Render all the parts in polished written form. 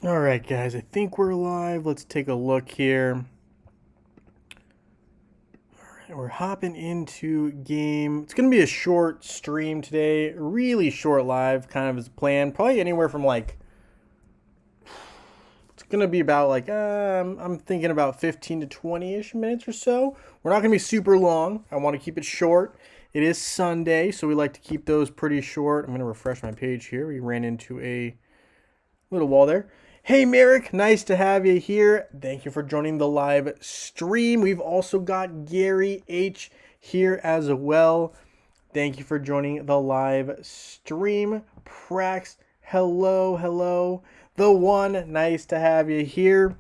All right, guys, I think we're live. Let's take a look here. All right, we're hopping into game. It's going to be a short stream today, really short live, kind of as planned. Probably anywhere from like, it's going to be about like, I'm thinking about 15 to 20-ish minutes or so. We're not going to be super long. I want to keep it short. It is Sunday, so we like to keep those pretty short. I'm going to refresh my page here. We ran into a little wall there. Hey Merrick, nice to have you here. Thank you for joining the live stream. We've also got Gary H here as well. Thank you for joining the live stream. Prax, hello, hello. The one, nice to have you here.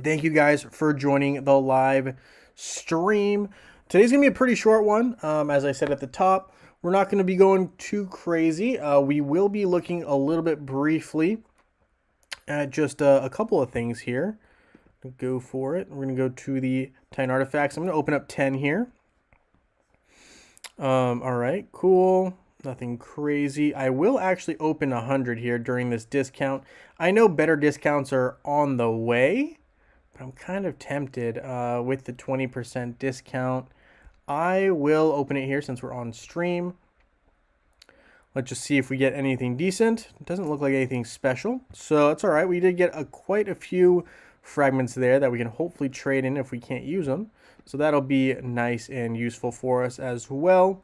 Thank you guys for joining the live stream. Today's going to be a pretty short one. As I said at the top, we're not going to be going too crazy. We will be looking a little bit briefly at just a couple of things here. Go for it. We're going to go to the Titan Artifacts. I'm going to open up 10 here. All right, cool. Nothing crazy. I will actually open 100 here during this discount. I know better discounts are on the way, but I'm kind of tempted with the 20% discount. I will open it here since we're on stream. Let's just see if we get anything decent. It doesn't look like anything special, so that's all right. We did get quite a few fragments there that we can hopefully trade in if we can't use them. So that'll be nice and useful for us as well.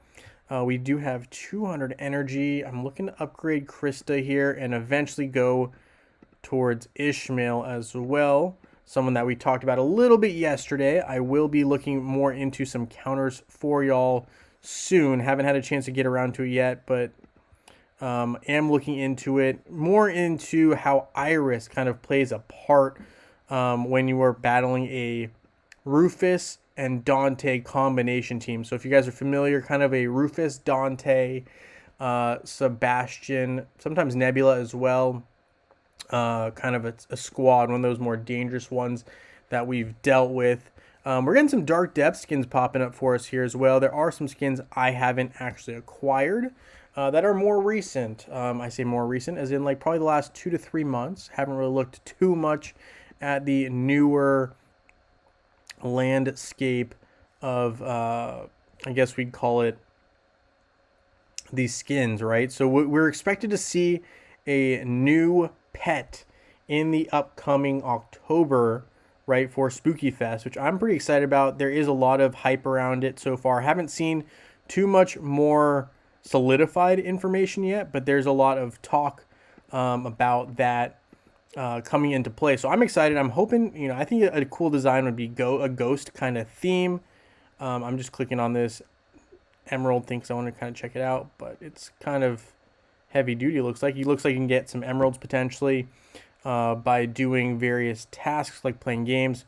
We do have 200 energy. I'm looking to upgrade Krista here and eventually go towards Ishmael as well. Someone that we talked about a little bit yesterday. I will be looking more into some counters for y'all soon. Haven't had a chance to get around to it yet, but am looking into it, more into how Iris kind of plays a part when you are battling a Rufus and Dante combination team. So if you guys are familiar, kind of a Rufus, Dante, Sebastian, sometimes Nebula as well, kind of a squad, one of those more dangerous ones that we've dealt with. We're getting some Dark Depth skins popping up for us here as well. There are some skins I haven't actually acquired that are more recent. I say more recent as in like probably the last 2 to 3 months. Haven't really looked too much at the newer landscape of, I guess we'd call it these skins, right? So we're expected to see a new pet in the upcoming October, right, for Spooky Fest, which I'm pretty excited about. There is a lot of hype around it so far. Haven't seen too much more solidified information yet, but there's a lot of talk about that coming into play. So I'm excited. I'm hoping, I think a cool design would be a ghost kind of theme. I'm just clicking on this emerald thing because I want to kind of check it out, but it's kind of heavy duty. It looks like you can get some emeralds potentially by doing various tasks like playing games.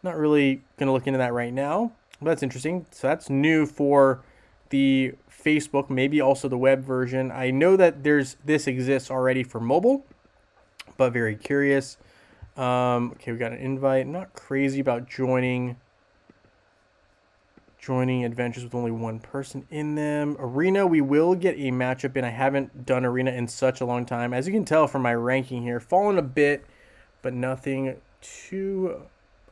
Not really going to look into that right now, but that's interesting. So that's new for the Facebook, maybe also the web version. I know that this exists already for mobile, but very curious. Okay, we got an invite. Not crazy about joining adventures with only one person in them. Arena, we will get a matchup in. I haven't done Arena in such a long time. As you can tell from my ranking here, fallen a bit, but nothing too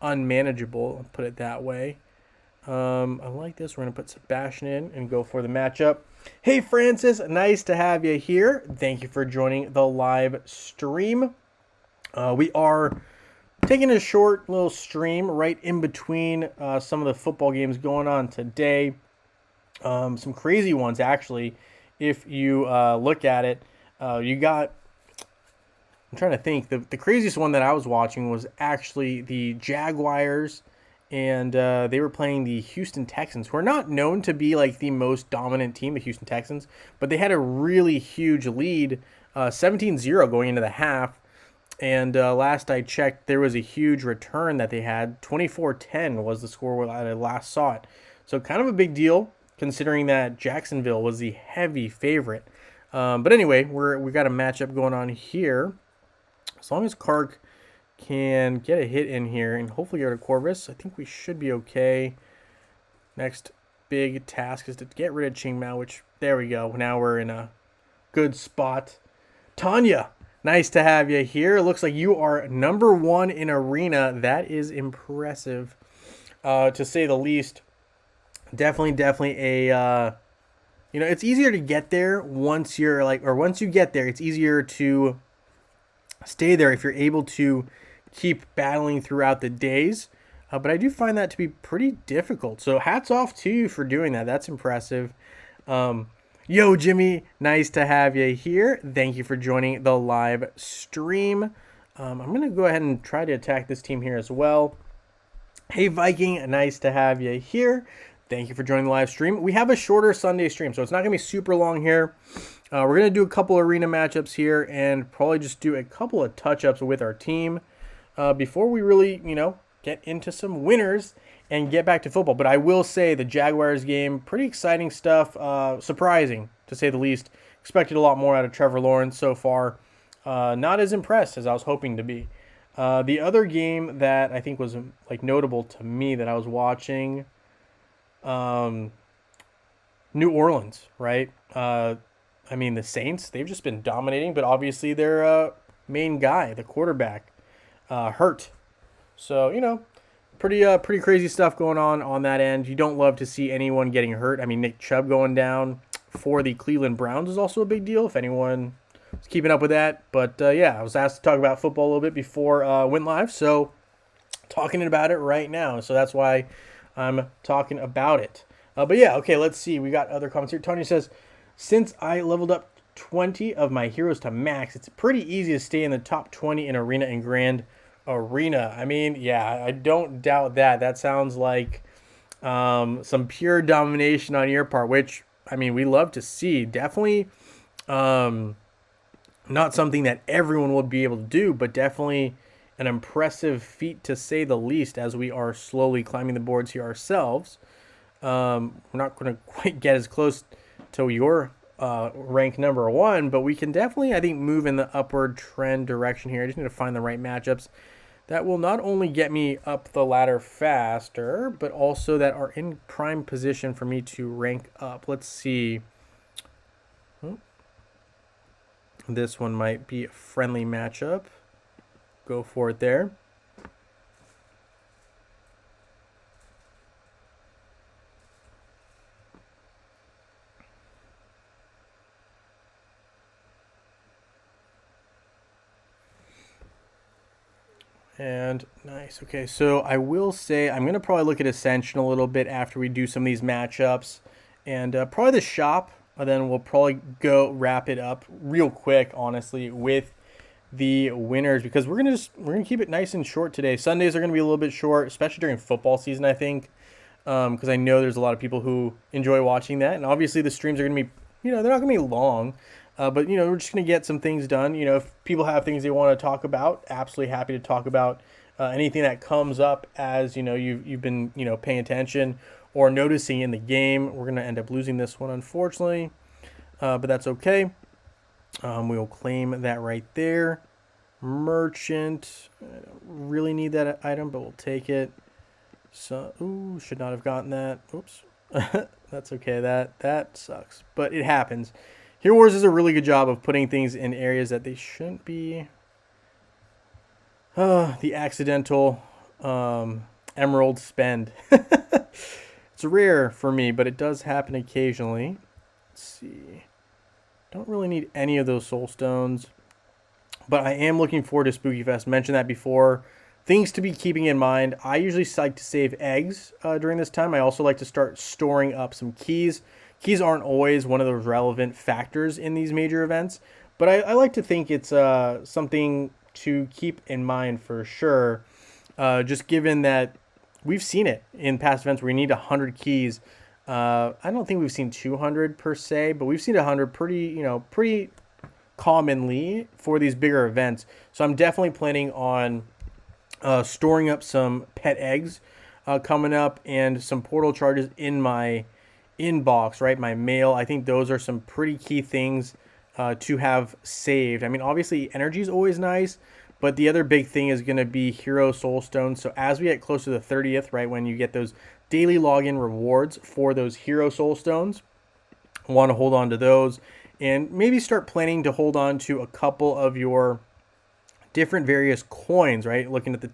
unmanageable, I'll put it that way. I like this. We're going to put Sebastian in and go for the matchup. Hey, Francis, nice to have you here. Thank you for joining the live stream. We are taking a short little stream right in between some of the football games going on today. Some crazy ones, actually. If you look at it, you got... I'm trying to think. The craziest one that I was watching was actually the Jaguars, and they were playing the Houston Texans, who are not known to be like the most dominant team, the Houston Texans, but they had a really huge lead, 17-0 going into the half. And last I checked, there was a huge return that they had. 24-10 was the score when I last saw it. So kind of a big deal, considering that Jacksonville was the heavy favorite. But anyway, we got a matchup going on here. As long as Kark can get a hit in here and hopefully get rid of Corvus, I think we should be okay. Next big task is to get rid of Ching Mao, which, there we go. Now we're in a good spot. Tanya, Nice to have you here. It looks like you are number 1 in arena. That is impressive, to say the least. Definitely a it's easier to get there once you're once you get there, it's easier to stay there if you're able to keep battling throughout the days. But I do find that to be pretty difficult. So hats off to you for doing that. That's impressive. Yo, Jimmy, nice to have you here. Thank you for joining the live stream. I'm going to go ahead and try to attack this team here as well. Hey, Viking, nice to have you here. Thank you for joining the live stream. We have a shorter Sunday stream, so it's not going to be super long here. We're going to do a couple arena matchups here and probably just do a couple of touch-ups with our team before we really, get into some winners and get back to football. But I will say the Jaguars game, pretty exciting stuff, surprising to say the least. Expected a lot more out of Trevor Lawrence so far. Not as impressed as I was hoping to be. The other game that I think was notable to me that I was watching, New Orleans, right? The Saints, they've just been dominating, but obviously their main guy, the quarterback, hurt. So, pretty crazy stuff going on that end. You don't love to see anyone getting hurt. Nick Chubb going down for the Cleveland Browns is also a big deal, if anyone was keeping up with that. But, I was asked to talk about football a little bit before went live, so talking about it right now. So that's why I'm talking about it. But yeah, okay, let's see. We got other comments here. Tony says, since I leveled up 20 of my heroes to max, it's pretty easy to stay in the top 20 in Arena and Grand Arena. Yeah, I don't doubt that. That sounds like some pure domination on your part, which, we love to see. Definitely not something that everyone would be able to do, but definitely an impressive feat to say the least as we are slowly climbing the boards here ourselves. We're not going to quite get as close to your rank number 1, but we can definitely, I think, move in the upward trend direction here. I just need to find the right matchups that will not only get me up the ladder faster, but also that are in prime position for me to rank up. Let's see. This one might be a friendly matchup. Go for it there. And nice. Okay, so I will say I'm going to probably look at Ascension a little bit after we do some of these matchups. And probably the shop, and then we'll probably go wrap it up real quick, honestly, with the winners, because we're gonna keep it nice and short today. Sundays are going to be a little bit short, especially during football season, I think, because I know there's a lot of people who enjoy watching that. And obviously the streams are going to be, they're not going to be long. But, we're just going to get some things done. If people have things they want to talk about, absolutely happy to talk about anything that comes up as, you've been, paying attention or noticing in the game. We're going to end up losing this one, unfortunately, but that's okay. We'll claim that right there. Merchant. I don't really need that item, but we'll take it. So, ooh, should not have gotten that. Oops. That's okay. That sucks, but it happens. Hero Wars does a really good job of putting things in areas that they shouldn't be. The accidental emerald spend. It's rare for me, but it does happen occasionally. Let's see. Don't really need any of those soul stones, but I am looking forward to Spooky Fest. Mentioned that before. Things to be keeping in mind. I usually like to save eggs during this time. I also like to start storing up some keys. Keys aren't always one of those relevant factors in these major events, but I like to think it's something to keep in mind for sure, just given that we've seen it in past events where you need 100 keys. I don't think we've seen 200 per se, but we've seen 100 pretty commonly for these bigger events. So I'm definitely planning on storing up some pet eggs coming up and some portal charges in my inbox, right? My mail. I think those are some pretty key things to have saved. Obviously energy is always nice, but the other big thing is going to be hero soul stones. So as we get close to the 30th, right, when you get those daily login rewards for those hero soul stones, I want to hold on to those and maybe start planning to hold on to a couple of your different various coins, right? Looking at the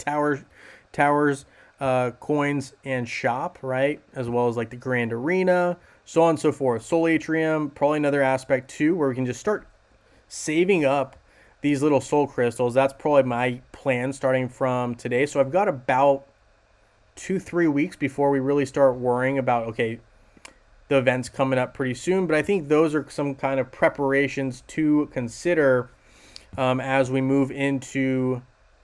towers, coins and shop, right? As well as like the Grand Arena, so on and so forth. Soul Atrium, probably another aspect too, where we can just start saving up these little soul crystals. That's probably my plan starting from today. So I've got about 2-3 weeks before we really start worrying about, okay, the event's coming up pretty soon. But I think those are some kind of preparations to consider as we move into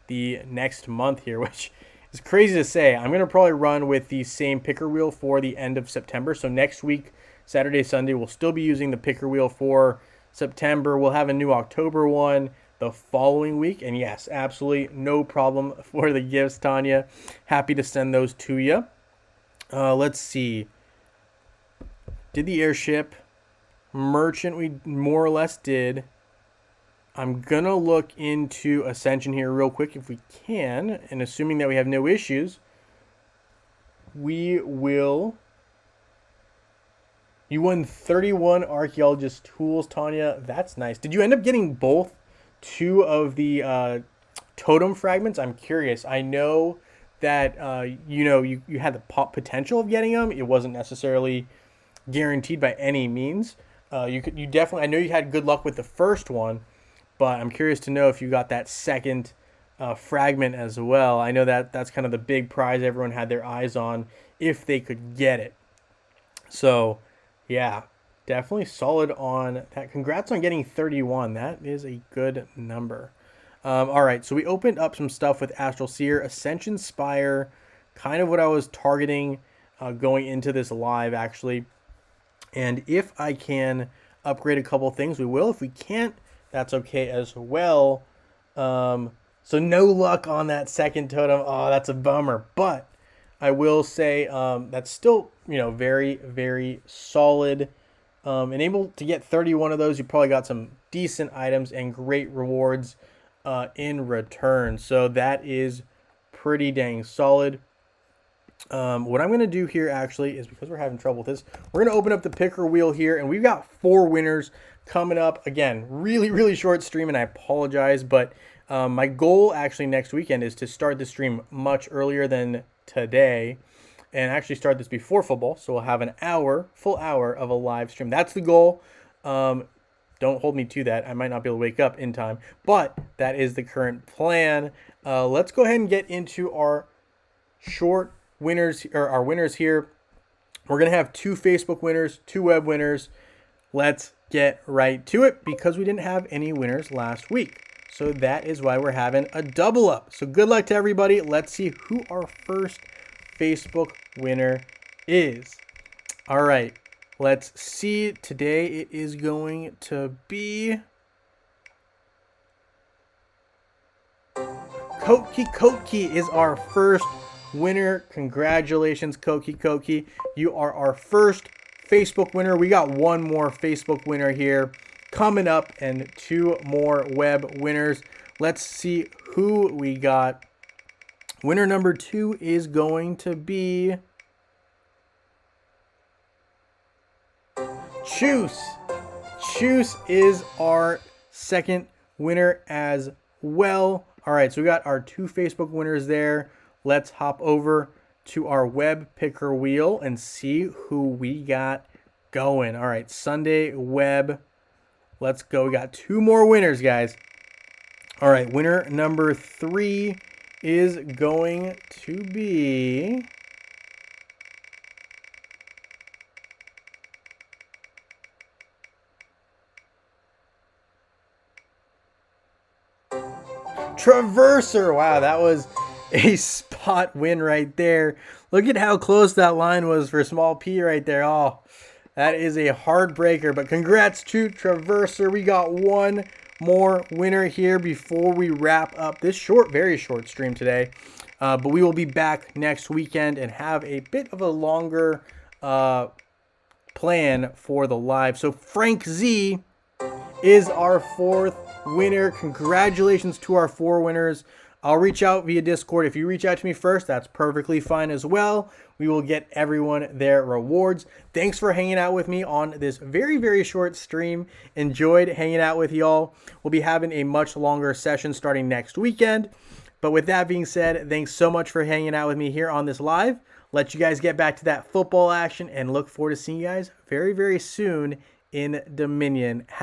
the next month here, which is crazy to say. I'm going to probably run with the same picker wheel for the end of September. So next week, Saturday, Sunday, we'll still be using the picker wheel for September. We'll have a new October one the following week. And yes, absolutely no problem for the gifts, Tanya. Happy to send those to you. Let's see. Did the airship. Merchant, we more or less did. I'm going to look into Ascension here real quick if we can. And assuming that we have no issues, we will. You won 31 Archaeologist tools, Tanya. That's nice. Did you end up getting both 2 of the totem fragments? I'm curious. I know that, you had the potential of getting them. It wasn't necessarily guaranteed by any means. You definitely, I know you had good luck with the first one, but I'm curious to know if you got that second fragment as well. I know that that's kind of the big prize everyone had their eyes on if they could get it. So, yeah, definitely solid on that. Congrats on getting 31. That is a good number. All right, so we opened up some stuff with Astral Seer, Ascension Spire, kind of what I was targeting going into this live, actually. And if I can upgrade a couple things, we will. If we can't, that's okay as well. So no luck on that second totem. Oh, that's a bummer. But I will say that's still, very, very solid. And able to get 31 of those, you probably got some decent items and great rewards in return. So that is pretty dang solid. What I'm going to do here actually is, because we're having trouble with this, we're going to open up the picker wheel here, and we've got 4 winners coming up. Again, really, really short stream, and I apologize, but my goal actually next weekend is to start the stream much earlier than today and actually start this before football. So we'll have an full hour of a live stream. That's the goal. Don't hold me to that. I might not be able to wake up in time, but that is the current plan. Let's go ahead and get into our short winners, or our winners here. We're going to have 2 Facebook winners, 2 web winners. Let's get right to it, because we didn't have any winners last week. So that is why we're having a double up. So good luck to everybody. Let's see who our first Facebook winner is. All right, let's see. Today it is going to be Koki is our first winner. Congratulations, Koki. You are our first Facebook winner. We got 1 more Facebook winner here coming up and 2 more web winners. Let's see who we got. Winner number 2 is going to be Choose. Choose is our second winner as well. All right, so we got our 2 Facebook winners there. Let's hop over to our web picker wheel and see who we got going. All right, Sunday web. Let's go. We got 2 more winners, guys. All right, winner number 3 is going to be Traverser. Wow, that was a spot win right there. Look at how close that line was for small P right there. Oh, that is a heartbreaker, but congrats to Traverser. We got 1 more winner here before we wrap up this very short stream today. But we will be back next weekend and have a bit of a longer plan for the live. So Frank Z is our 4th winner. Congratulations to our 4 winners. I'll reach out via Discord. If you reach out to me first, that's perfectly fine as well. We will get everyone their rewards. Thanks for hanging out with me on this very, very short stream. Enjoyed hanging out with y'all. We'll be having a much longer session starting next weekend. But with that being said, thanks so much for hanging out with me here on this live. Let you guys get back to that football action and look forward to seeing you guys very, very soon in Dominion. Have